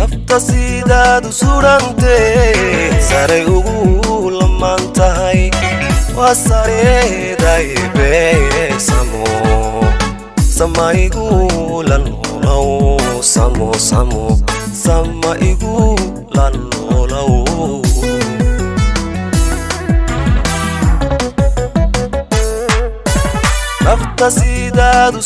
nafta sidaad u surantee saray ugu lamaan tahay waa sareeday beesamo samaigu lanolow samo samo samaigu lanolow nafta sidaad u